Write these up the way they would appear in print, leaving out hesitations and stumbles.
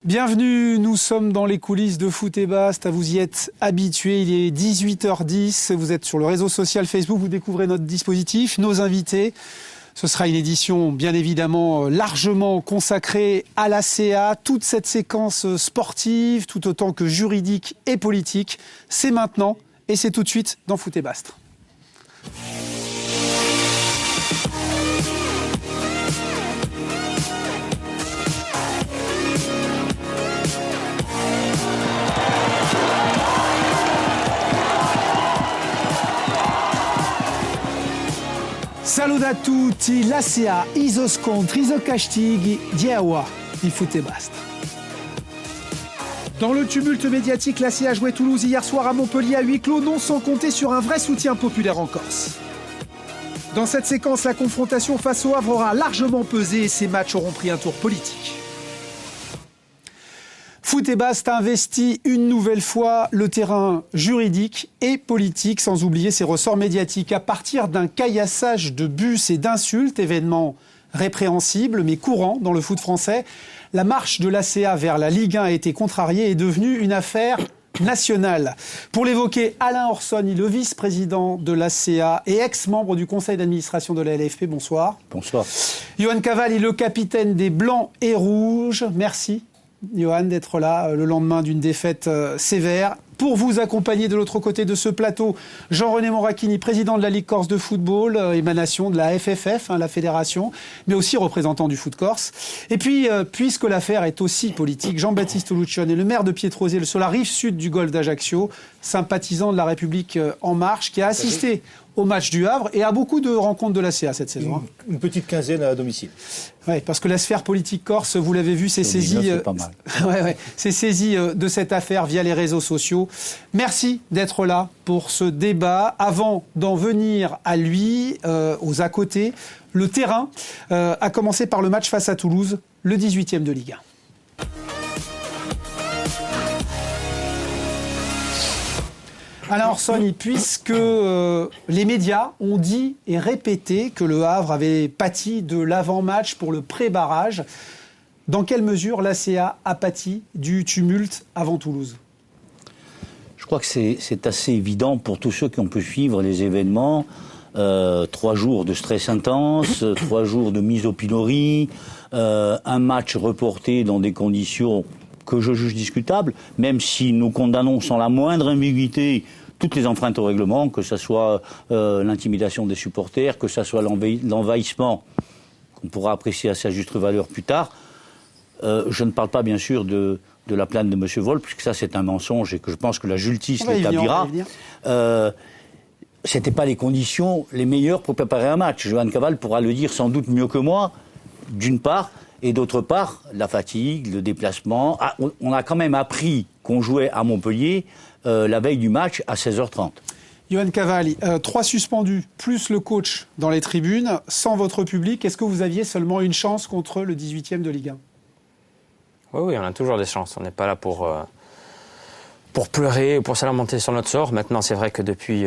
Bienvenue, nous sommes dans les coulisses de Foot et Basta, vous y êtes habitués, il est 18h10, vous êtes sur le réseau social Facebook, vous découvrez notre dispositif, nos invités. Ce sera une édition bien évidemment largement consacrée à la CA, toute cette séquence sportive, tout autant que juridique et politique. C'est maintenant et c'est tout de suite dans Foot et Basta. Salut a tutti, la CA, iso scontri, iso castighi, diawa, di Foot et Basta. Dans le tumulte médiatique, la CA jouait Toulouse hier soir à Montpellier à huis clos, non sans compter sur un vrai soutien populaire en Corse. Dans cette séquence, la confrontation face au Havre aura largement pesé et ces matchs auront pris un tour politique. Foot et Basta investit une nouvelle fois le terrain juridique et politique, sans oublier ses ressorts médiatiques. À partir d'un caillassage de bus et d'insultes, événement répréhensible mais courant dans le foot français, la marche de l'ACA vers la Ligue 1 a été contrariée et est devenue une affaire nationale. Pour l'évoquer, Alain Orsoni, le vice-président de l'ACA et ex-membre du conseil d'administration de la LFP, bonsoir. Bonsoir. Johan Cavalli, le capitaine des Blancs et Rouges, merci. Johan, d'être là le lendemain d'une défaite sévère. Pour vous accompagner de l'autre côté de ce plateau, Jean-René Moracchini, président de la Ligue Corse de football, émanation de la FFF, la fédération, mais aussi représentant du foot corse. Et puis, puisque l'affaire est aussi politique, Jean-Baptiste Lucione, le maire de Pietrosé, sur la rive sud du golfe d'Ajaccio, sympathisant de la République En Marche, qui a assisté au match du Havre et à beaucoup de rencontres de la CA cette saison. Une petite quinzaine à domicile. Oui, parce que la sphère politique corse, vous l'avez vu, s'est saisie de cette affaire via les réseaux sociaux. Merci d'être là pour ce débat. Avant d'en venir à lui, aux à côté, le terrain, a commencé par le match face à Toulouse, le 18e de Ligue 1. Alain Orsoni, puisque les médias ont dit et répété que le Havre avait pâti de l'avant-match pour le pré-barrage, dans quelle mesure l'ACA a pâti du tumulte avant Toulouse ? Je crois que c'est assez évident pour tous ceux qui ont pu suivre les événements. 3 jours de stress intense, 3 jours de mise au pilori, un match reporté dans des conditions que je juge discutables, même si nous condamnons sans la moindre ambiguïté toutes les enfreintes au règlement, que ce soit l'intimidation des supporters, que ce soit l'envahissement, qu'on pourra apprécier à sa juste valeur plus tard. Je ne parle pas bien sûr de la plainte de M. Vol, puisque ça c'est un mensonge et que je pense que la justice l'établira. C'était pas les conditions les meilleures pour préparer un match. Johan Cavalli pourra le dire sans doute mieux que moi, d'une part, et d'autre part, la fatigue, le déplacement. On a quand même appris qu'on jouait à Montpellier la veille du match à 16h30. Johan Cavalli, 3 suspendus, plus le coach dans les tribunes, sans votre public. Est-ce que vous aviez seulement une chance contre le 18e de Ligue 1 ? Oui, on a toujours des chances. On n'est pas là pour pleurer ou pour se lamenter sur notre sort. Maintenant, c'est vrai que depuis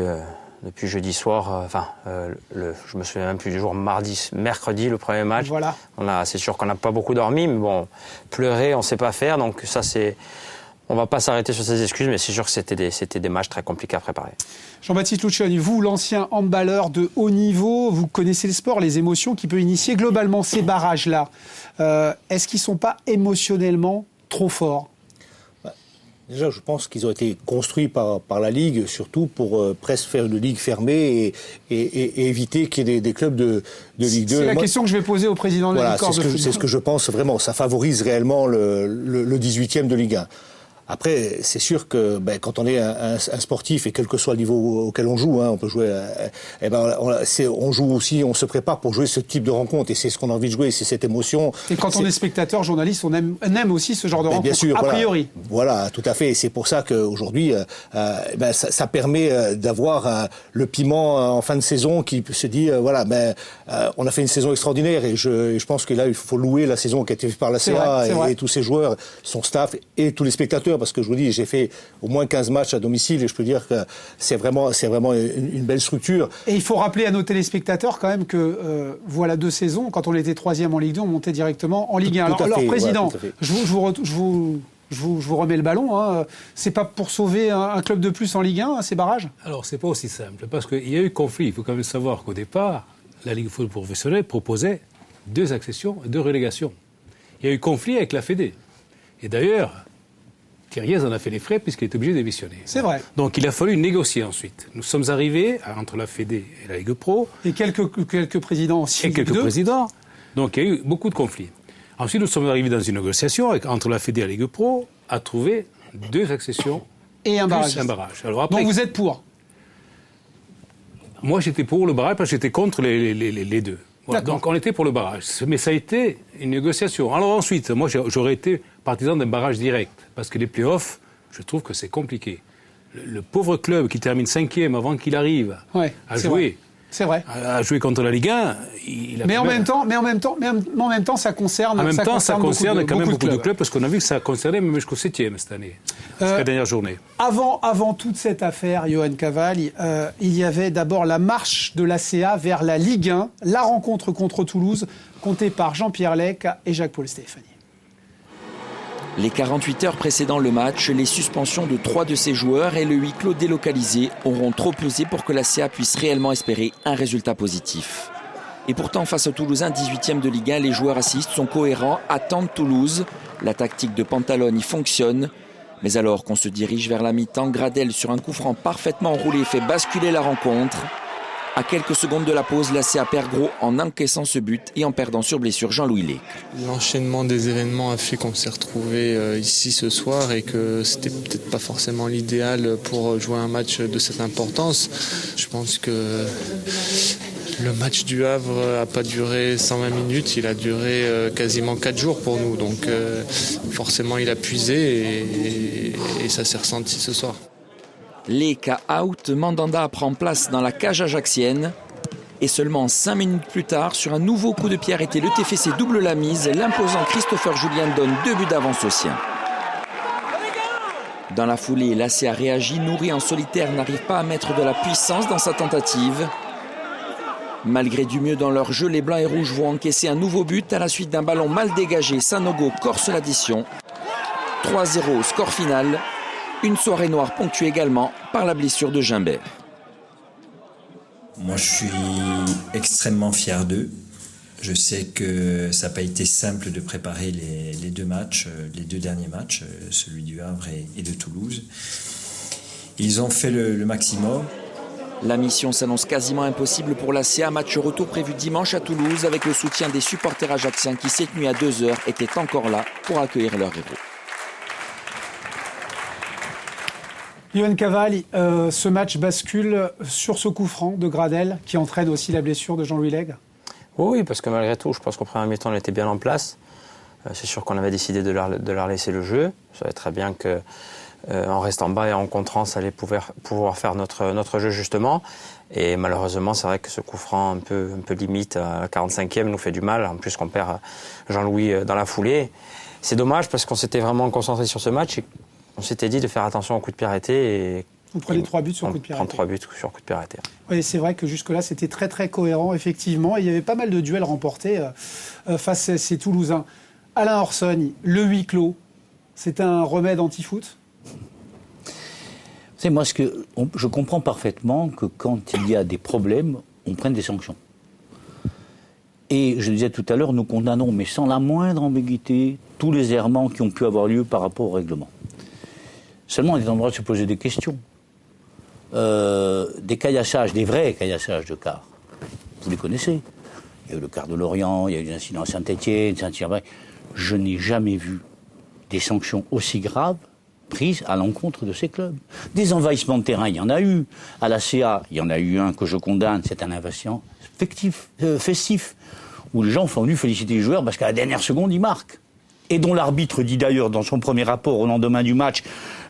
jeudi soir, je me souviens même plus du jour, mercredi, le premier match. Voilà. C'est sûr qu'on n'a pas beaucoup dormi, mais bon, pleurer, on ne sait pas faire. Donc ça, on ne va pas s'arrêter sur ces excuses, mais c'est sûr que c'était des matchs très compliqués à préparer. Jean-Baptiste Lucione, vous, l'ancien handballeur de haut niveau, vous connaissez le sport, les émotions qui peuvent initier globalement ces barrages-là. Est-ce qu'ils ne sont pas émotionnellement trop forts ? Déjà, je pense qu'ils ont été construits par la Ligue, surtout pour presque faire une Ligue fermée et éviter qu'il y ait des clubs de Ligue 2. C'est la question que je vais poser au président de la Ligue Corse de football. C'est ce que je pense vraiment. Ça favorise réellement le 18e de Ligue 1. Après, c'est sûr que quand on est un sportif, et quel que soit le niveau auquel on joue, on peut jouer, on joue aussi, on se prépare pour jouer ce type de rencontre, et c'est ce qu'on a envie de jouer, c'est cette émotion. Et quand on est spectateur, journaliste, on aime aussi ce genre de rencontre, bien sûr, a priori. Voilà, tout à fait. Et c'est pour ça qu'aujourd'hui, ça permet d'avoir le piment en fin de saison qui se dit, on a fait une saison extraordinaire, et je pense que là, il faut louer la saison qui a été faite par la CA et tous ses joueurs, son staff et tous les spectateurs. parce que je vous dis, j'ai fait au moins 15 matchs à domicile et je peux dire que c'est vraiment une belle structure. Et il faut rappeler à nos téléspectateurs quand même que voilà 2 saisons, quand on était 3e en Ligue 2, on montait directement en Ligue 1. Alors président, je vous remets le ballon. Hein. C'est pas pour sauver un club de plus en Ligue 1, ces barrages? Alors, c'est pas aussi simple, parce qu'il y a eu conflit. Il faut quand même savoir qu'au départ, la Ligue de football professionnelle proposait 2 accessions et 2 relégations. Il y a eu conflit avec la Fédé. Et d'ailleurs, Thierry en a fait les frais puisqu'il est obligé de démissionner. C'est vrai. Donc, il a fallu négocier ensuite. Nous sommes arrivés entre la Fédé et la Ligue Pro. Et quelques présidents aussi. Et quelques présidents. Donc, il y a eu beaucoup de conflits. Ensuite, nous sommes arrivés dans une négociation entre la Fédé et la Ligue Pro à trouver 2 accessions et un barrage. Alors après, donc vous êtes pour? Moi, j'étais pour le barrage parce que j'étais contre les 2. Voilà. Donc on était pour le barrage. Mais ça a été une négociation. Alors ensuite, moi, j'aurais été partisan d'un barrage direct. Parce que les playoffs, je trouve que c'est compliqué. Le pauvre club qui termine 5e avant qu'il arrive à jouer... C'est vrai. À jouer contre la Ligue 1, il a mais en même temps, ça concerne. En même temps, ça concerne quand même beaucoup de clubs, parce qu'on a vu que ça concernait même jusqu'au 7e cette année, jusqu'à la dernière journée. Avant toute cette affaire, Johan Cavalli, il y avait d'abord la marche de l'ACA vers la Ligue 1, la rencontre contre Toulouse, comptée par Jean-Pierre Lec et Jacques-Paul Stéphanie. Les 48 heures précédant le match, les suspensions de 3 de ses joueurs et le huis clos délocalisé auront trop pesé pour que la CA puisse réellement espérer un résultat positif. Et pourtant, face aux Toulousains 18e de Ligue 1, les joueurs assistent, sont cohérents, attendent Toulouse. La tactique de Pantalone y fonctionne. Mais alors qu'on se dirige vers la mi-temps, Gradel, sur un coup franc parfaitement roulé, fait basculer la rencontre. À quelques secondes de la pause, la CA perd gros en encaissant ce but et en perdant sur blessure Jean-Louis Lec. L'enchaînement des événements a fait qu'on s'est retrouvés ici ce soir et que c'était peut-être pas forcément l'idéal pour jouer un match de cette importance. Je pense que le match du Havre n'a pas duré 120 minutes, il a duré quasiment 4 jours pour nous. Donc forcément il a puisé et ça s'est ressenti ce soir. Lec out, Mandanda prend place dans la cage ajaxienne. Et seulement 5 minutes plus tard, sur un nouveau coup de pied arrêté, le TFC double la mise. L'imposant Christopher Julien donne 2 buts d'avance aux siens. Dans la foulée, l'ACA réagit. Nourri en solitaire n'arrive pas à mettre de la puissance dans sa tentative. Malgré du mieux dans leur jeu, les Blancs et Rouges vont encaisser un nouveau but à la suite d'un ballon mal dégagé. Sanogo corse l'addition. 3-0 score final. Une soirée noire ponctuée également par la blessure de Gimbert. Moi, je suis extrêmement fier d'eux. Je sais que ça n'a pas été simple de préparer les 2 matchs, les 2 derniers matchs, celui du Havre et de Toulouse. Ils ont fait le maximum. La mission s'annonce quasiment impossible pour la CA. Match retour prévu dimanche à Toulouse avec le soutien des supporters ajaxiens qui, cette nuit à 2h, étaient encore là pour accueillir leurs héros. Johan Cavalli, ce match bascule sur ce coup franc de Gradel qui entraîne aussi la blessure de Jean-Louis Lec. Oui, parce que malgré tout, je pense qu'au premier mi-temps, on était bien en place. C'est sûr qu'on avait décidé de leur laisser le jeu. Je savais très bien qu'en restant bas et en contrant, ça allait pouvoir faire notre jeu justement. Et malheureusement, c'est vrai que ce coup franc un peu limite à la 45e nous fait du mal. En plus qu'on perd Jean-Louis dans la foulée. C'est dommage parce qu'on s'était vraiment concentré sur ce match. On s'était dit de faire attention au coup de pied arrêté. Et vous prenez 3 buts sur coup de pied arrêté. 3 buts sur coup de pied arrêté. Oui, c'est vrai que jusque-là, c'était très très cohérent, effectivement. Et il y avait pas mal de duels remportés face à ces Toulousains. Alain Orsogne, le huis clos, c'est un remède anti-foot ? C'est moi, je comprends parfaitement que quand il y a des problèmes, on prenne des sanctions. Et je disais tout à l'heure, nous condamnons, mais sans la moindre ambiguïté, tous les errements qui ont pu avoir lieu par rapport au règlement. Seulement, on est en droit de se poser des questions. Des caillassages, des vrais caillassages de cars. Vous les connaissez. Il y a eu le quart de Lorient, il y a eu des incidents à Saint-Étienne, Saint-Thierry. Je n'ai jamais vu des sanctions aussi graves prises à l'encontre de ces clubs. Des envahissements de terrain, il y en a eu. À la CA, il y en a eu un que je condamne, c'est un invasion festif, où les gens sont venus féliciter les joueurs parce qu'à la dernière seconde, ils marquent. Et dont l'arbitre dit d'ailleurs dans son premier rapport au lendemain du match,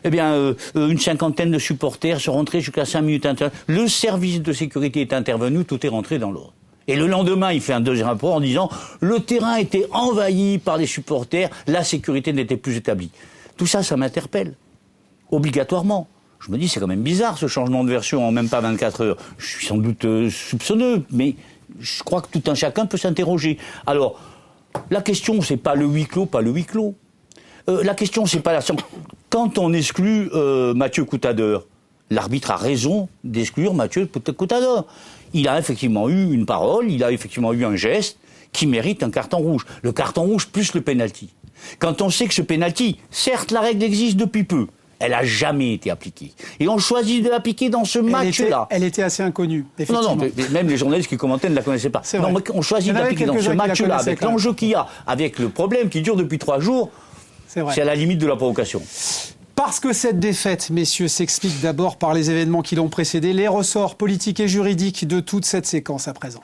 une 50aine de supporters sont rentrés jusqu'à 5 minutes. Le service de sécurité est intervenu, tout est rentré dans l'ordre. Et le lendemain, il fait un deuxième rapport en disant le terrain était envahi par les supporters, la sécurité n'était plus établie. Tout ça, ça m'interpelle. obligatoirement. Je me dis, c'est quand même bizarre ce changement de version en même pas 24 heures. Je suis sans doute soupçonneux, mais je crois que tout un chacun peut s'interroger. Alors, la question, c'est pas le huis clos, pas le huis clos. La question, c'est pas la... Quand on exclut Mathieu Coutadeur, l'arbitre a raison d'exclure Mathieu Coutadeur. Il a effectivement eu une parole, il a effectivement eu un geste qui mérite un carton rouge. Le carton rouge plus le pénalty. Quand on sait que ce pénalty, certes la règle existe depuis peu, elle n'a jamais été appliquée. Et on choisit de l'appliquer dans ce match-là. Elle était assez inconnue, effectivement. Non, même les journalistes qui commentaient ne la connaissaient pas. C'est vrai. Non, mais on choisit d'appliquer dans ce match-là, avec l'enjeu qu'il y a, avec le problème qui dure depuis 3 jours. C'est à la limite de la provocation. Parce que cette défaite, messieurs, s'explique d'abord par les événements qui l'ont précédée, les ressorts politiques et juridiques de toute cette séquence à présent.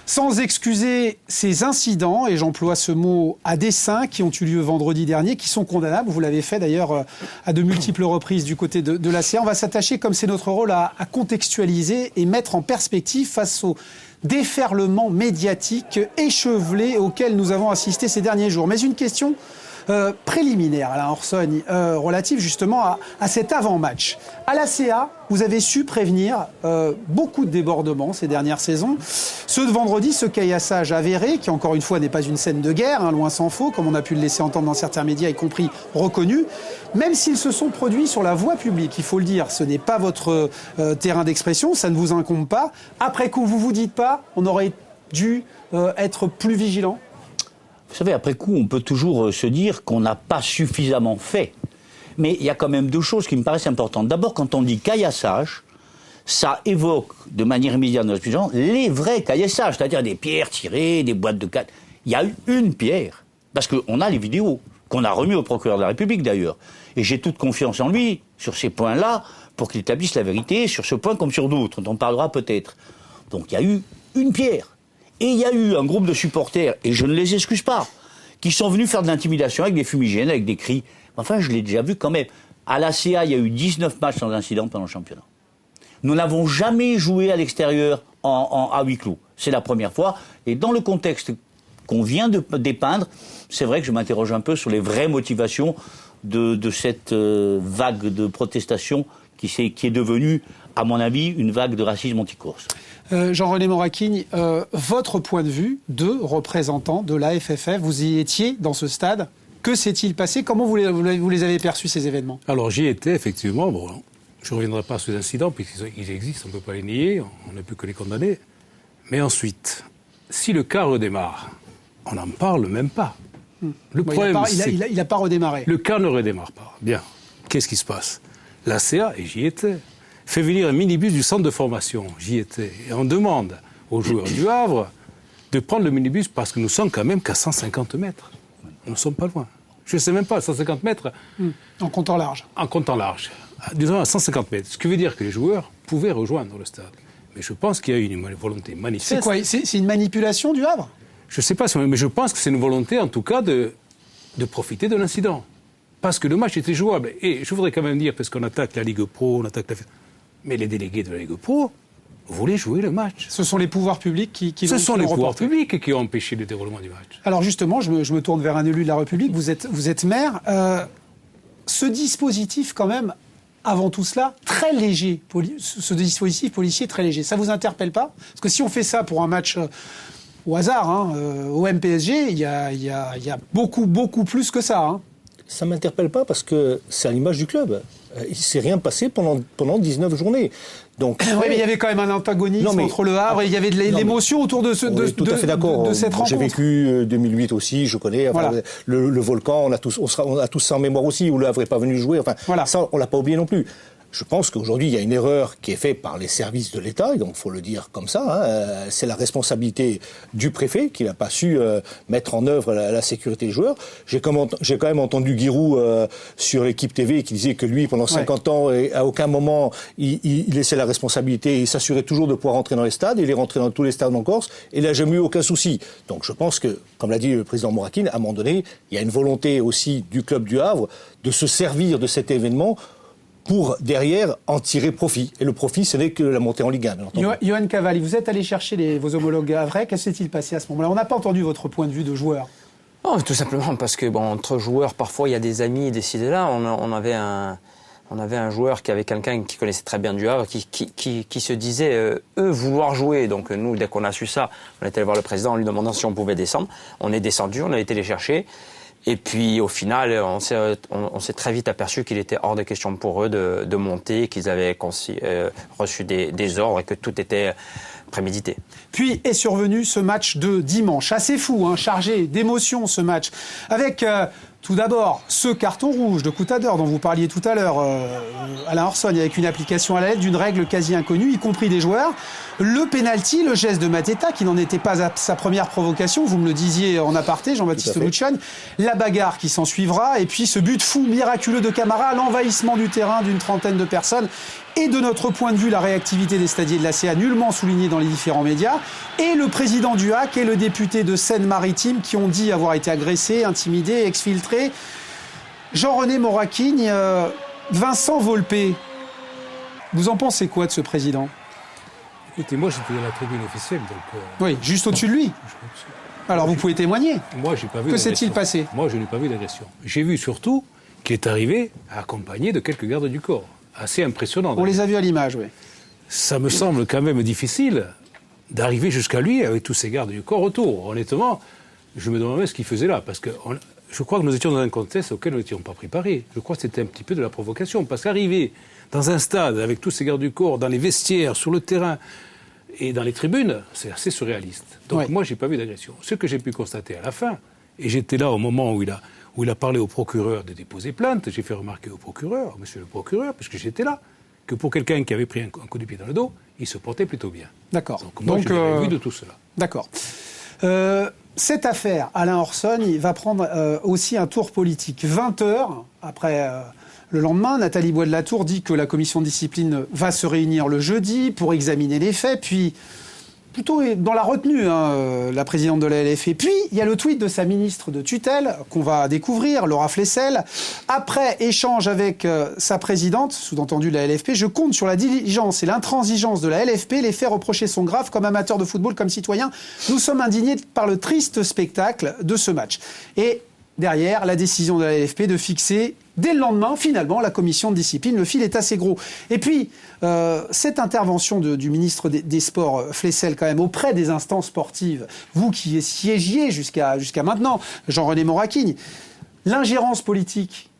Sans excuser ces incidents, et j'emploie ce mot à dessein, qui ont eu lieu vendredi dernier, qui sont condamnables, vous l'avez fait d'ailleurs à de multiples reprises du côté de la CA, on va s'attacher, comme c'est notre rôle, à contextualiser et mettre en perspective face au déferlement médiatique échevelé auquel nous avons assisté ces derniers jours. Mais une question préliminaire, Alain Orsogne, relative justement à cet avant-match. À la CA, vous avez su prévenir beaucoup de débordements ces dernières saisons. Ceux de vendredi, ce caillassage avéré, qui encore une fois n'est pas une scène de guerre, hein, loin s'en faut, comme on a pu le laisser entendre dans certains médias, y compris reconnus, même s'ils se sont produits sur la voie publique, il faut le dire, ce n'est pas votre terrain d'expression, ça ne vous incombe pas. Après coup, vous vous dites pas, on aurait dû être plus vigilant ? Vous savez, après coup, on peut toujours se dire qu'on n'a pas suffisamment fait. Mais il y a quand même 2 choses qui me paraissent importantes. D'abord, quand on dit caillassage, ça évoque de manière immédiate dans notre gens les vrais caillassages, c'est-à-dire des pierres tirées, des boîtes de canne. Il y a eu une pierre, parce qu'on a les vidéos, qu'on a remis au procureur de la République d'ailleurs. Et j'ai toute confiance en lui sur ces points-là, pour qu'il établisse la vérité, sur ce point comme sur d'autres, dont on parlera peut-être. Donc il y a eu une pierre. Et il y a eu un groupe de supporters, et je ne les excuse pas, qui sont venus faire de l'intimidation avec des fumigènes, avec des cris. Enfin, je l'ai déjà vu quand même. À la CA, il y a eu 19 matchs sans incident pendant le championnat. Nous n'avons jamais joué à l'extérieur à huis clos. C'est la première fois. Et dans le contexte qu'on vient de dépeindre, c'est vrai que je m'interroge un peu sur les vraies motivations de cette vague de protestation qui est devenue, à mon avis, une vague de racisme anti-Corse. Jean-René Moracchigne, votre point de vue de représentant de la FFF, vous y étiez dans ce stade. Que s'est-il passé ? Comment vous les avez perçus, ces événements ? Alors j'y étais, effectivement. Bon, je ne reviendrai pas sur les incidents, puisqu'ils existent, on ne peut pas les nier, on ne peut que les condamner. Mais ensuite, si le cas redémarre, on n'en parle même pas. Le problème, il n'a pas redémarré. Le cas ne redémarre pas. Bien. Qu'est-ce qui se passe ? La CA, et j'y étais, fait venir un minibus du centre de formation. J'y étais. Et on demande aux joueurs du Havre de prendre le minibus parce que nous sommes quand même qu'à 150 mètres. Nous ne sommes pas loin. Je ne sais même pas, 150 mètres. En comptant large. En comptant large. Disons à 150 mètres. Ce qui veut dire que les joueurs pouvaient rejoindre le stade. Mais je pense qu'il y a eu une volonté manifeste. C'est quoi ? C'est une manipulation du Havre ? Je ne sais pas, mais je pense que c'est une volonté, en tout cas, de profiter de l'incident. Parce que le match était jouable. Et je voudrais quand même dire, parce qu'on attaque la Ligue Pro, on attaque la... Mais les délégués de la Ligue Pro voulaient jouer le match. Ce sont les pouvoirs publics qui Ce sont les pouvoirs publics qui ont empêché le déroulement du match. Alors justement, je me tourne vers un élu de la République, vous êtes maire. Ce dispositif, quand même, avant tout cela, très léger, ce dispositif policier très léger, ça vous interpelle pas ? Parce que si on fait ça pour un match au hasard, au MPSG, il y a beaucoup plus que ça. Ça ne m'interpelle pas parce que c'est à l'image du club. Il ne s'est rien passé pendant 19 journées. Donc, oui, mais il y avait quand même un antagonisme entre le Havre et il y avait de l'émotion autour de cette rencontre. J'ai vécu 2008 aussi, je connais. Enfin, voilà. Le volcan, on a tous ça en mémoire aussi, où le Havre n'est pas venu jouer. Enfin, ça, on ne l'a pas oublié non plus. Je pense qu'aujourd'hui, il y a une erreur qui est faite par les services de l'État, et donc il faut le dire comme ça. C'est la responsabilité du préfet qui n'a pas su mettre en œuvre la sécurité des joueurs. J'ai quand même entendu Giroud sur l'équipe TV qui disait que lui, pendant 50 ans, à aucun moment, il laissait la responsabilité et il s'assurait toujours de pouvoir rentrer dans les stades. Il est rentré dans tous les stades en Corse et il n'a jamais eu aucun souci. Donc je pense que, comme l'a dit le président Moracchigne, à un moment donné, il y a une volonté aussi du club du Havre de se servir de cet événement pour, derrière, en tirer profit. Et le profit, ce n'est que la montée en Ligue 1, bien entendu. Yoann Cavalli, vous êtes allé chercher vos homologues havrais. Qu'est-ce qui s'est-il passé à ce moment-là ? On n'a pas entendu votre point de vue de joueur. Non, tout simplement parce que entre joueurs, parfois il y a des amis décidés là. On avait un joueur qui avait quelqu'un qui connaissait très bien du Havre, qui se disait eux vouloir jouer. Donc nous, dès qu'on a su ça, on est allé voir le président en lui demandant si on pouvait descendre. On est descendu, on a été les chercher. Et puis au final, on s'est très vite aperçu qu'il était hors de question pour eux de monter, qu'ils avaient reçu des ordres et que tout était prémédité. Puis est survenu ce match de dimanche, assez fou, chargé d'émotions ce match, avec tout d'abord ce carton rouge de Coutadeur dont vous parliez tout à l'heure, Alain Orson, avec une application à la lettre d'une règle quasi inconnue, y compris des joueurs. Le penalty, le geste de Mateta, qui n'en était pas à sa première provocation, vous me le disiez en aparté, Jean-Baptiste Lucian, la bagarre qui s'en suivra, et puis ce but fou, miraculeux de Camara, l'envahissement du terrain d'une trentaine de personnes, et de notre point de vue, la réactivité des stadiers de la CA, nullement soulignée dans les différents médias, et le président du HAC et le député de Seine-Maritime qui ont dit avoir été agressés, intimidés, exfiltrés. Jean-René Moraquigne, Vincent Volpe, vous en pensez quoi de ce président ? Écoutez, moi j'étais dans la tribune officielle, donc... Oui, juste au-dessus de lui. Alors vous pouvez témoigner. Moi, j'ai pas vu que d'agression. s'est-il passé ? Moi, je n'ai pas vu d'agression. J'ai vu surtout qu'il est arrivé accompagné de quelques gardes du corps. Assez impressionnant. On les a vus à l'image, oui. Ça me semble quand même difficile d'arriver jusqu'à lui avec tous ces gardes du corps autour. Honnêtement, je me demandais ce qu'il faisait là, parce que je crois que nous étions dans un contexte auquel nous n'étions pas préparés. Je crois que c'était un petit peu de la provocation, parce qu'arriver dans un stade avec tous ces gardes du corps, dans les vestiaires, sur le terrain et dans les tribunes, c'est assez surréaliste. Donc moi, j'ai pas vu d'agression. Ce que j'ai pu constater à la fin, et j'étais là au moment où il a parlé au procureur de déposer plainte, j'ai fait remarquer au procureur, monsieur le procureur, puisque j'étais là, que pour quelqu'un qui avait pris un coup de pied dans le dos, il se portait plutôt bien. D'accord. Donc moi, je l'ai vu de tout cela. D'accord. Cette affaire, Alain Orson, il va prendre aussi un tour politique. 20 heures après le lendemain, Nathalie Bois de la Tour dit que la commission de discipline va se réunir le jeudi pour examiner les faits, puis plutôt dans la retenue, la présidente de la LFP. Puis, il y a le tweet de sa ministre de tutelle qu'on va découvrir, Laura Flessel. Après échange avec sa présidente, sous-entendu de la LFP, je compte sur la diligence et l'intransigeance de la LFP. Les faits reprochés sont graves. Comme amateur de football, comme citoyen, nous sommes indignés par le triste spectacle de ce match. Et derrière, la décision de la LFP de fixer dès le lendemain, finalement, la commission de discipline. Le fil est assez gros. Et puis, cette intervention du ministre des Sports, Flessel, quand même, auprès des instances sportives, vous qui siégiez jusqu'à maintenant, Jean-René Moraquigne, l'ingérence politique,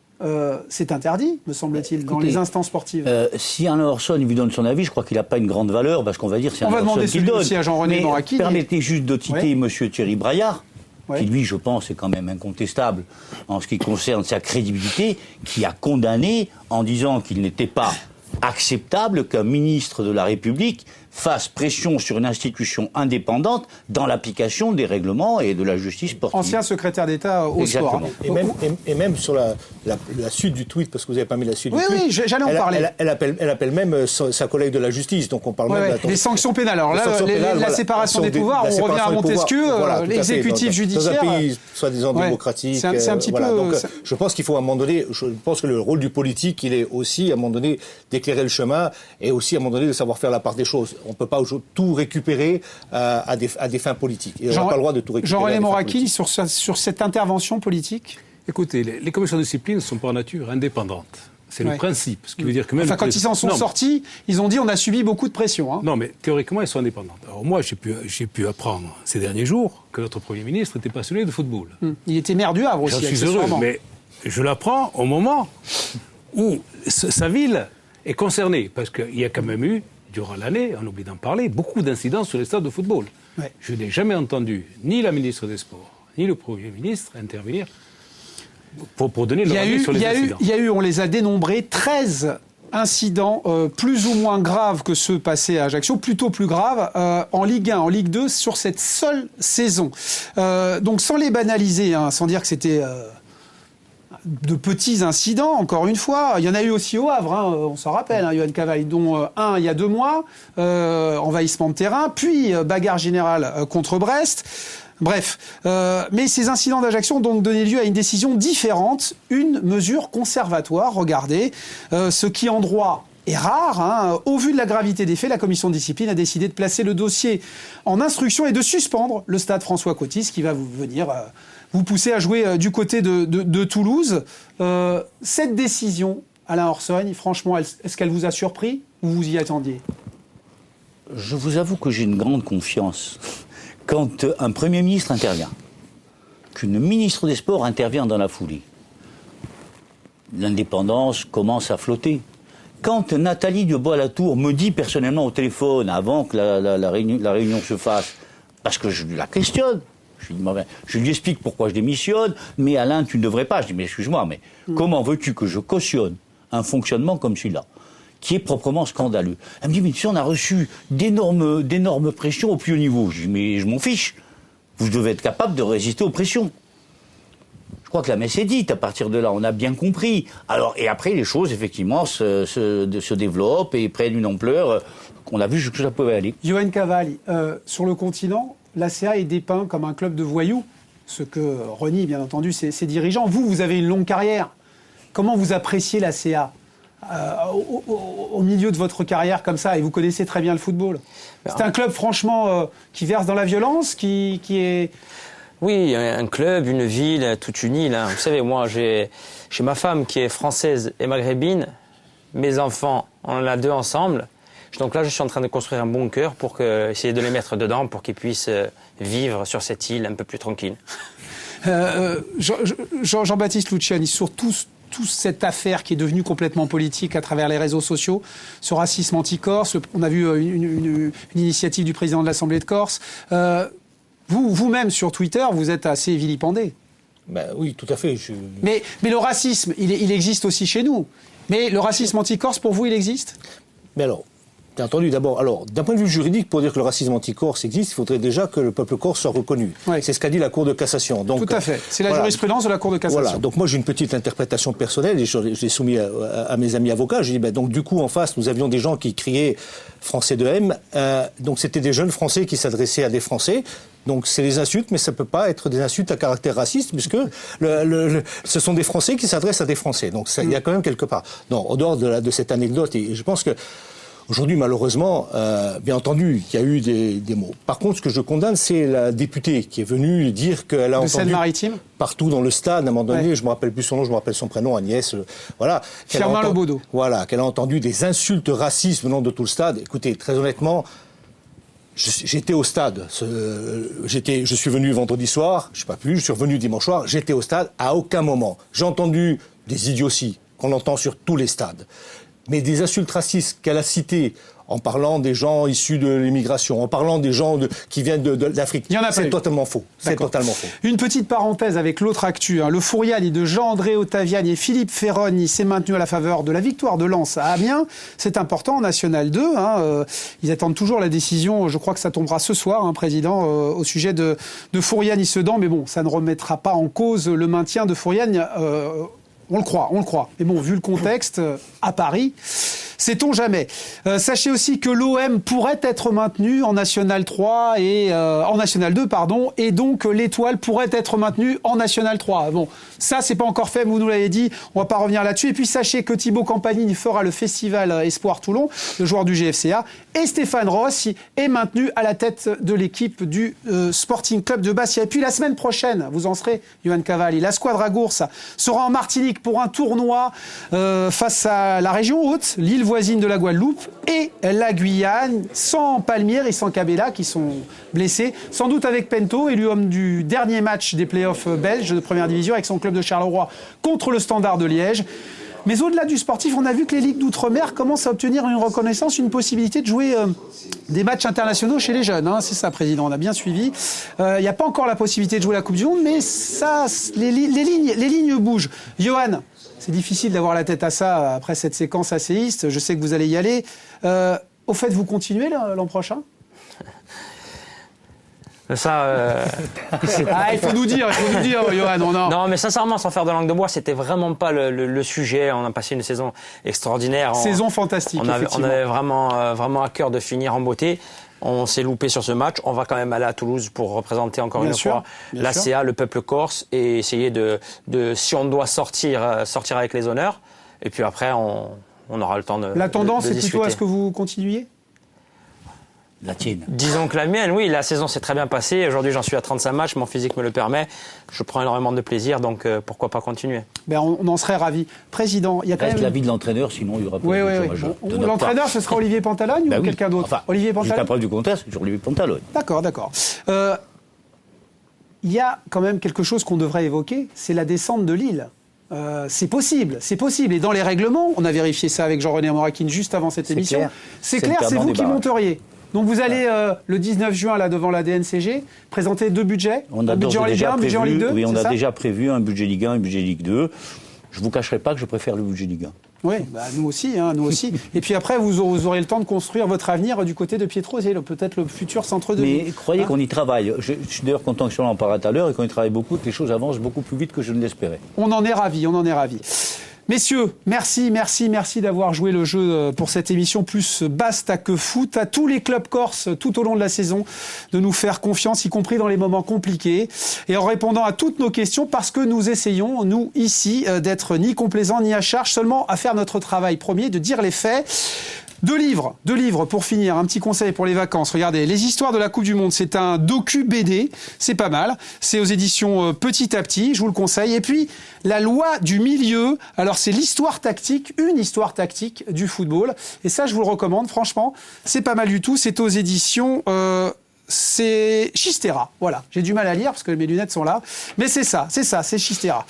c'est interdit, me semble-t-il, dans les instances sportives. Si Alain Orson lui donne son avis, je crois qu'il n'a pas une grande valeur, parce qu'on va dire c'est Alain Orson qui donne. On va demander celui aussi à Jean-René Moraquigne. Permettez juste de citer M. Thierry Braillard, Ouais. qui lui, je pense, est quand même incontestable en ce qui concerne sa crédibilité, qui a condamné en disant qu'il n'était pas acceptable qu'un ministre de la République fasse pression sur une institution indépendante dans l'application des règlements et de la justice sportive. Ancien secrétaire d'État au Exactement. sport. Et même sur la suite du tweet, parce que vous n'avez pas mis la suite du tweet. Oui, j'allais en parler. Elle appelle même sa collègue de la justice, donc on parle même de les sanctions pénales. Alors là, la séparation des pouvoirs, on revient à Montesquieu, l'exécutif judiciaire. Dans un pays soi-disant démocratique. C'est un petit peu... Donc je pense qu'il faut à un moment donné, je pense que le rôle du politique, il est aussi à un moment donné d'éclairer le chemin et aussi à un moment donné de savoir faire la part des choses. On ne peut pas tout récupérer à des fins politiques. Et on n'a pas le droit de tout récupérer. Jean-René Moraquigne, sur cette intervention politique. Écoutez, les commissions de discipline ne sont par nature indépendantes. C'est le principe. Ce qui veut dire que même quand ils s'en sont sortis, ils ont dit on a subi beaucoup de pression. Hein. Non, mais théoriquement, elles sont indépendantes. Alors moi, j'ai pu apprendre ces derniers jours que notre Premier ministre n'était passionné de football. Il était maire du Havre aussi. J'en suis heureux, mais je l'apprends au moment où sa ville est concernée. Parce qu'il y a quand même eu, durant l'année, on oublie d'en parler, beaucoup d'incidents sur les stades de football. Ouais. Je n'ai jamais entendu ni la ministre des Sports, ni le Premier ministre intervenir pour donner leur avis sur les incidents. Il y a eu, on les a dénombrés, 13 incidents plus ou moins graves que ceux passés à Ajaccio, plutôt plus graves, en Ligue 1, en Ligue 2, sur cette seule saison. Donc sans les banaliser, sans dire que c'était... de petits incidents, encore une fois. Il y en a eu aussi au Havre, on s'en rappelle, Johan Cavaille, dont un il y a 2 mois, envahissement de terrain, puis bagarre générale contre Brest. Bref, mais ces incidents d'Ajaccio ont donc donné lieu à une décision différente, une mesure conservatoire. Regardez, ce qui en droit est rare. Hein. Au vu de la gravité des faits, la commission de discipline a décidé de placer le dossier en instruction et de suspendre le stade François Coty, qui va venir vous pousser à jouer du côté de Toulouse. Cette décision, Alain Orsogne, franchement, est-ce qu'elle vous a surpris ou vous y attendiez ? Je vous avoue que j'ai une grande confiance quand un Premier ministre intervient, qu'une ministre des Sports intervient dans la foulée. L'indépendance commence à flotter. Quand Nathalie Debois-Latour me dit personnellement au téléphone, avant que la réunion se fasse, parce que je la questionne, je lui explique pourquoi je démissionne, mais Alain, tu ne devrais pas. Je dis, mais excuse-moi, mais comment veux-tu que je cautionne un fonctionnement comme celui-là, qui est proprement scandaleux? Elle me dit, mais tu sais, on a reçu d'énormes pressions au plus haut niveau. Je dis, mais je m'en fiche. Vous devez être capable de résister aux pressions. Je crois que la messe est dite. À partir de là, on a bien compris. Alors, et après, les choses, effectivement, se développent et prennent une ampleur qu'on a vu jusqu'où ça pouvait aller. Yoann Cavalli, sur le continent, la CA est dépeint comme un club de voyous, ce que renient, bien entendu, ses dirigeants. Vous avez une longue carrière. Comment vous appréciez la CA au milieu de votre carrière comme ça, et vous connaissez très bien le football? C'est un club, franchement, qui verse dans la violence, qui est... Oui, un club, une ville, toute une île. Hein. Vous savez, moi, j'ai ma femme qui est française et maghrébine. Mes enfants, on en a 2 ensemble. Donc là, je suis en train de construire un bunker pour essayer de les mettre dedans pour qu'ils puissent vivre sur cette île un peu plus tranquille. Jean-Baptiste Luciani, sur toute cette affaire qui est devenue complètement politique à travers les réseaux sociaux, ce racisme anti-corse, on a vu une initiative du président de l'Assemblée de Corse. Vous-même, sur Twitter, vous êtes assez vilipendé. Ben oui, tout à fait. Mais le racisme, il existe aussi chez nous. Mais le racisme anti-corse, pour vous, il existe? Mais alors, bien entendu, d'abord, d'un point de vue juridique, pour dire que le racisme anti-corse existe, il faudrait déjà que le peuple corse soit reconnu. Oui. C'est ce qu'a dit la Cour de cassation. Donc, tout à fait. C'est la jurisprudence de la Cour de cassation. Voilà. Donc moi, j'ai une petite interprétation personnelle et je l'ai soumis à mes amis avocats. J'ai dit, donc du coup, en face, nous avions des gens qui criaient Français de M. Donc c'était des jeunes Français qui s'adressaient à des Français. Donc c'est des insultes, mais ça ne peut pas être des insultes à caractère raciste, puisque ce sont des Français qui s'adressent à des Français. Donc il y a quand même quelque part. Non, en dehors de cette anecdote, et je pense que aujourd'hui, malheureusement, bien entendu, il y a eu des mots. Par contre, ce que je condamne, c'est la députée qui est venue dire qu'elle a entendu partout dans le stade, à un moment donné, je ne me rappelle plus son nom, je me rappelle son prénom, Agnès, voilà. Firmin Lebaudot. Voilà, qu'elle a entendu des insultes racistes venant de tout le stade. Écoutez, très honnêtement, j'étais au stade. Je suis venu vendredi soir, je ne sais pas plus, je suis revenu dimanche soir, j'étais au stade, à aucun moment. J'ai entendu des idioties qu'on entend sur tous les stades. Mais des insultes racistes qu'elle a citées en parlant des gens issus de l'immigration, en parlant des gens qui viennent d'Afrique, c'est totalement faux. C'est totalement faux. Une petite parenthèse avec l'autre actu. Le Fouriani de Jean-André Ottaviani et Philippe Ferroni s'est maintenu à la faveur de la victoire de Lens à Amiens. C'est important en National 2. Ils attendent toujours la décision. Je crois que ça tombera ce soir, Président, au sujet de Fouriani-Sedan. Mais bon, ça ne remettra pas en cause le maintien de Fouriani. On le croit. Mais bon, vu le contexte, à Paris, sait-on jamais. Sachez aussi que l'OM pourrait être maintenu en National 3 et en National 2, pardon, et donc l'Étoile pourrait être maintenue en National 3. Bon, ça c'est pas encore fait, vous nous l'avez dit, on va pas revenir là-dessus. Et puis sachez que Thibaut Campanini fera le festival Espoir Toulon, le joueur du GFCA, et Stéphane Ross est maintenu à la tête de l'équipe du Sporting Club de Bastia. Et puis la semaine prochaine, vous en serez, Yoann Cavalli, la Squadra Gourse sera en Martinique pour un tournoi face à la région haute, l'île voisine de la Guadeloupe et la Guyane, sans Palmière et sans Cabella qui sont blessés, sans doute avec Pento, élu homme du dernier match des playoffs belges de première division avec son club de Charleroi contre le Standard de Liège. Mais au-delà du sportif, on a vu que les ligues d'outre-mer commencent à obtenir une reconnaissance, une possibilité de jouer des matchs internationaux chez les jeunes. C'est ça, Président, on a bien suivi. Il n'y a pas encore la possibilité de jouer la Coupe du Monde, mais ça, les lignes bougent. Yoann, c'est difficile d'avoir la tête à ça après cette séquence asséiste. Je sais que vous allez y aller. Au fait, vous continuez l'an prochain ? Ça, il faut nous dire, Yoann. Non, mais sincèrement, sans faire de langue de bois, c'était vraiment pas le sujet. On a passé une saison extraordinaire. Saison fantastique, on avait vraiment à cœur de finir en beauté. On s'est loupé sur ce match. On va quand même aller à Toulouse pour représenter encore une fois la CA, le peuple corse, et essayer de si on doit sortir avec les honneurs. Et puis après, on on aura le temps de La tendance, de c'est plutôt discuter. à ce que vous continuiez ? La tienne. Disons que la mienne, oui, la saison s'est très bien passée. Aujourd'hui, j'en suis à 35 matchs, mon physique me le permet. Je prends énormément de plaisir, donc pourquoi pas continuer. Ben, on en serait ravis. Président, il y a quand Reste même... l'avis de l'entraîneur, sinon il y aura pas Oui, de oui, blessure oui. majeure. Bon, De notre l'entraîneur, part. ce sera Olivier Pantalogne Bah ou oui. quelqu'un d'autre ? Enfin, Olivier jusqu'à Pantalogne ? preuve du contraire, c'est toujours Olivier Pantalogne. D'accord. Il y a quand même quelque chose qu'on devrait évoquer, c'est la descente de Lille. C'est possible. Et dans les règlements, on a vérifié ça avec Jean-René Morakine juste avant cette émission, clair. c'est C'est le clair, c'est perdant vous des qui barrages. monteriez. Donc vous allez le 19 juin là devant la DNCG présenter 2 budgets, On a un budget en Ligue 1, un budget en Ligue 2. Oui, on c'est a ça déjà prévu un budget Ligue 1, un budget Ligue 2. Je ne vous cacherai pas que je préfère le budget Ligue 1. Oui, bah, nous aussi. Et puis après, vous aurez le temps de construire votre avenir du côté de Pietrosier, peut-être le futur centre de Mais vie. croyez qu'on y travaille. Je suis d'ailleurs content que Charles en parle tout à l'heure et qu'on y travaille beaucoup, que les choses avancent beaucoup plus vite que je ne l'espérais. On en est ravis. Messieurs, merci d'avoir joué le jeu pour cette émission plus Basta que foot. À tous les clubs corses tout au long de la saison de nous faire confiance, y compris dans les moments compliqués, et en répondant à toutes nos questions parce que nous essayons, nous ici, d'être ni complaisants ni à charge, seulement à faire notre travail premier, de dire les faits. Deux livres pour finir, un petit conseil pour les vacances. Regardez, Les Histoires de la Coupe du Monde, c'est un docu-BD, c'est pas mal. C'est aux éditions Petit à Petit, je vous le conseille. Et puis, La Loi du Milieu, alors c'est une histoire tactique du football. Et ça, je vous le recommande, franchement, c'est pas mal du tout. C'est aux éditions... c'est Chistera, voilà. J'ai du mal à lire parce que mes lunettes sont là. Mais c'est Chistera.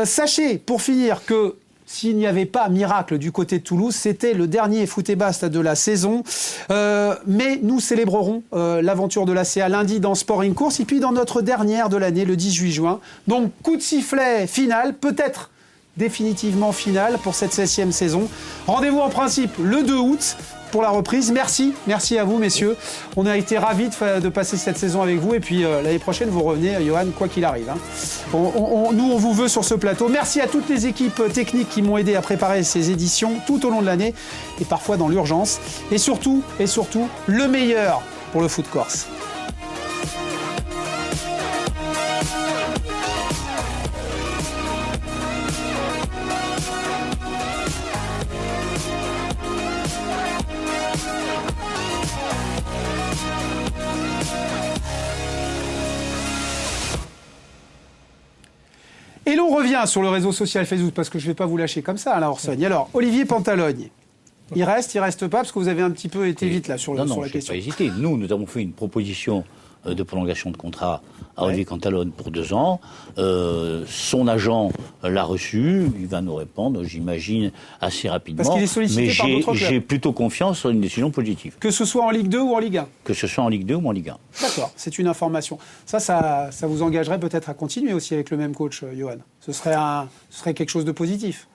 Sachez, pour finir, que s'il n'y avait pas miracle du côté de Toulouse, c'était le dernier Foot et Basta de la saison. Mais nous célébrerons l'aventure de la CA lundi dans Sport in Course et puis dans notre dernière de l'année, le 18 juin. Donc, coup de sifflet final, peut-être définitivement final pour cette 16e saison. Rendez-vous en principe le 2 août pour la reprise. Merci à vous, messieurs. On a été ravis de passer cette saison avec vous. Et puis l'année prochaine, vous revenez, Johan, quoi qu'il arrive. Nous, on vous veut sur ce plateau. Merci à toutes les équipes techniques qui m'ont aidé à préparer ces éditions tout au long de l'année et parfois dans l'urgence. Et surtout, le meilleur pour le foot corse. Et l'on revient sur le réseau social Facebook, parce que je ne vais pas vous lâcher comme ça, Alain Orsogne. Alors, Olivier Pantalogne, il reste pas, parce que vous avez un petit peu été vite là sur la question. Non, je n'ai pas hésité. Nous avons fait une proposition de prolongation de contrat à Olivier Pantalogne pour 2 ans. Son agent l'a reçu. Il va nous répondre, j'imagine, assez rapidement. Parce qu'il est sollicité par d'autres clubs. J'ai plutôt confiance sur une décision positive. Que ce soit en Ligue 2 ou en Ligue 1 ? Que ce soit en Ligue 2 ou en Ligue 1. D'accord, c'est une information. Ça vous engagerait peut-être à continuer aussi avec le même coach, Johan. Ce serait quelque chose de positif.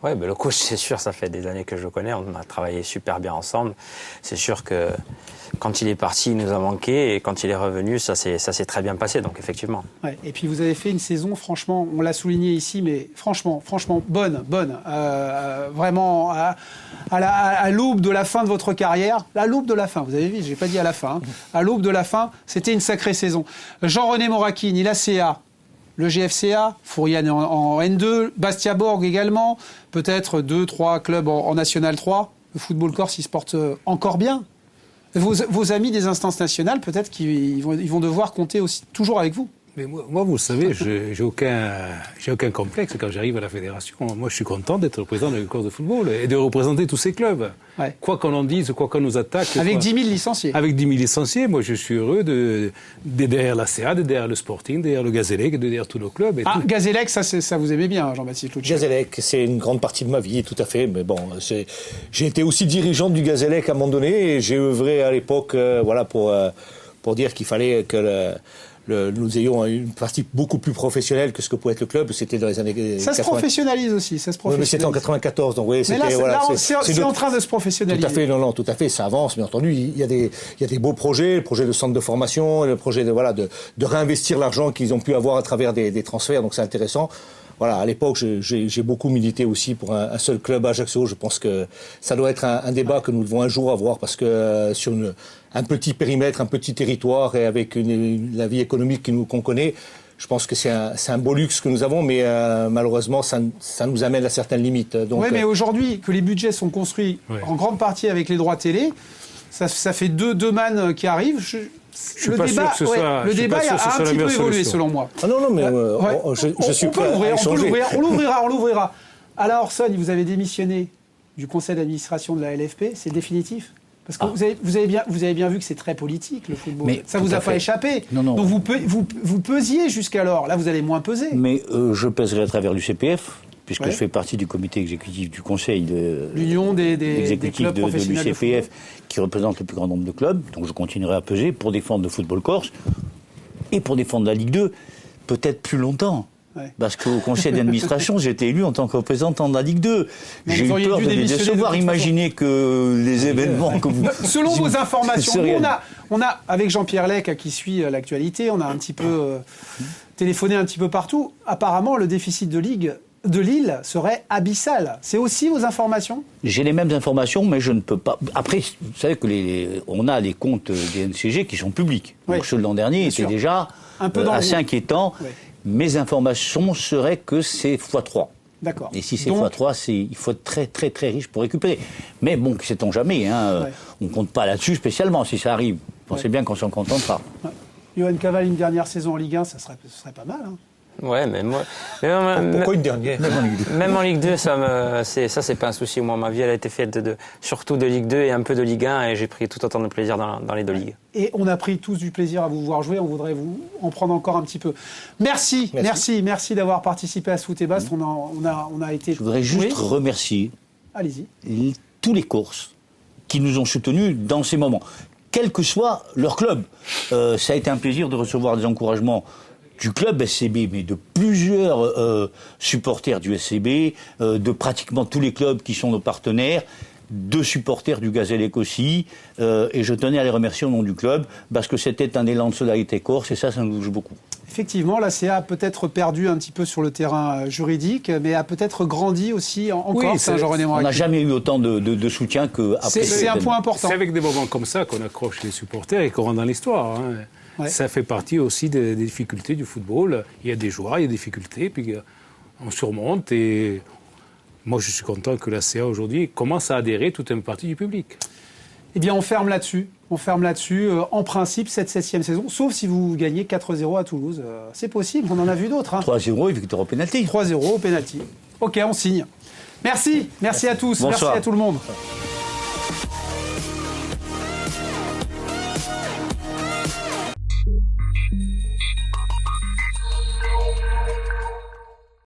Oui, le coach, c'est sûr, ça fait des années que je le connais. On a travaillé super bien ensemble. C'est sûr que quand il est parti, il nous a manqué. Et quand il est revenu, ça s'est très bien passé. Donc, effectivement. Ouais, et puis, vous avez fait une saison, franchement, on l'a souligné ici, mais franchement, bonne. Vraiment, à l'aube de la fin de votre carrière. À l'aube de la fin, vous avez vu, je n'ai pas dit à la fin. À l'aube de la fin, c'était une sacrée saison. Jean-René Morakine, il a CA. Le GFCA, Fouriane en N2, Bastia Borg également, peut-être 2-3 clubs en National 3. Le football corse, il se porte encore bien. Vos amis des instances nationales, peut-être qu'ils vont devoir compter aussi toujours avec vous. Mais moi, vous le savez, j'ai aucun complexe quand j'arrive à la fédération. Moi, je suis content d'être le président de l'école de football et de représenter tous ces clubs. Ouais. Quoi qu'on en dise, quoi qu'on nous attaque. Avec 10 000 licenciés. Avec 10 000 licenciés, moi, je suis heureux d'être derrière la CA, derrière le Sporting, derrière le Gazélec, derrière tous nos clubs. Gazélec, ça vous aimez bien, Jean-Baptiste Lucci. Gazélec, c'est une grande partie de ma vie, tout à fait. Mais bon, j'ai été aussi dirigeant du Gazélec à un moment donné et j'ai œuvré à l'époque pour dire qu'il fallait que nous ayons une partie beaucoup plus professionnelle que ce que pouvait être le club. C'était dans les années 80. Ça se professionnalise aussi, Oui, mais c'était en 94, donc oui, c'était... c'est en train de se professionnaliser. Tout à fait, tout à fait, ça avance, bien entendu. Il y a des beaux projets, le projet de centre de formation, le projet de réinvestir l'argent qu'ils ont pu avoir à travers des transferts, donc c'est intéressant. Voilà, à l'époque, j'ai beaucoup milité aussi pour un seul club à Ajaccio. Je pense que ça doit être un débat que nous devons un jour avoir parce que sur un petit périmètre, un petit territoire et avec la vie économique qu'on connaît, je pense que c'est un beau luxe que nous avons, mais malheureusement, ça nous amène à certaines limites. Oui, mais aujourd'hui, que les budgets sont construits en grande partie avec les droits télé, ça fait deux mannes qui arrivent. Le débat a un petit peu évolué, selon moi. Ah non, mais je suis prêt à échanger. On l'ouvrira. Alors, Orson, vous avez démissionné du conseil d'administration de la LFP, c'est définitif? Parce que vous avez bien vu que c'est très politique, le football. Mais ça ne vous a pas échappé. Non. Donc vous pesiez jusqu'alors. Là, vous allez moins peser. Mais je pèserai à travers l'UCPF, puisque je fais partie du comité exécutif du conseil de l'union des exécutif clubs professionnels de l'UCPF, qui représente le plus grand nombre de clubs. Donc je continuerai à peser pour défendre le football corse et pour défendre la Ligue 2, peut-être plus longtemps. Ouais. Parce qu'au conseil d'administration, j'ai été élu en tant que représentant de la Ligue 2. J'ai eu peur de les décevoir. Imaginez que les événements que vous... Selon vos informations, on a, avec Jean-Pierre Lec, qui suit l'actualité, on a un petit peu téléphoné un petit peu partout. Apparemment, le déficit de Lille serait abyssal. C'est aussi vos informations? J'ai les mêmes informations, mais je ne peux pas... Après, vous savez que on a les comptes des NCG qui sont publics. Donc ceux de l'an dernier étaient déjà assez inquiétants. Oui. Mes informations seraient que c'est x3. D'accord. Et si c'est x3, il faut être très, très, très riche pour récupérer. Mais bon, sait-on jamais. On ne compte pas là-dessus spécialement, si ça arrive. Pensez bien qu'on s'en contentera. Ouais. Johan Caval, une dernière saison en Ligue 1, ce serait pas mal. Ouais, mais moi... Pourquoi une dernière? Même en Ligue 2, c'est pas un souci. Moi, ma vie, elle a été faite surtout de Ligue 2 et un peu de Ligue 1, et j'ai pris tout autant de plaisir dans les deux ligues. Et on a pris tous du plaisir à vous voir jouer, on voudrait vous en prendre encore un petit peu. Merci d'avoir participé à Foot et Bast. On a été... Je voudrais juste remercier tous les Corses qui nous ont soutenus dans ces moments, quel que soit leur club. Ça a été un plaisir de recevoir des encouragements du club SCB, mais de plusieurs supporters du SCB, de pratiquement tous les clubs qui sont nos partenaires, de supporters du Gazélec aussi, et je tenais à les remercier au nom du club, parce que c'était un élan de solidarité corse, et ça nous touche beaucoup. Effectivement, la CA a peut-être perdu un petit peu sur le terrain juridique, mais a peut-être grandi aussi en Corse, Jean-René Moracchi. On n'a jamais eu autant de soutien qu'après. C'est un point important. C'est avec des moments comme ça qu'on accroche les supporters et qu'on rentre dans l'histoire. Ouais. Ça fait partie aussi des difficultés du football. Il y a des joies, il y a des difficultés, puis on surmonte. Et moi, je suis content que la CA aujourd'hui commence à adhérer toute une partie du public. Eh bien, on ferme là-dessus. En principe, cette 7e saison, sauf si vous gagnez 4-0 à Toulouse. C'est possible, on en a vu d'autres. 3-0 et victoire au pénalty. 3-0 au pénalty. Ok, on signe. Merci à tous. Bonsoir. Merci à tout le monde.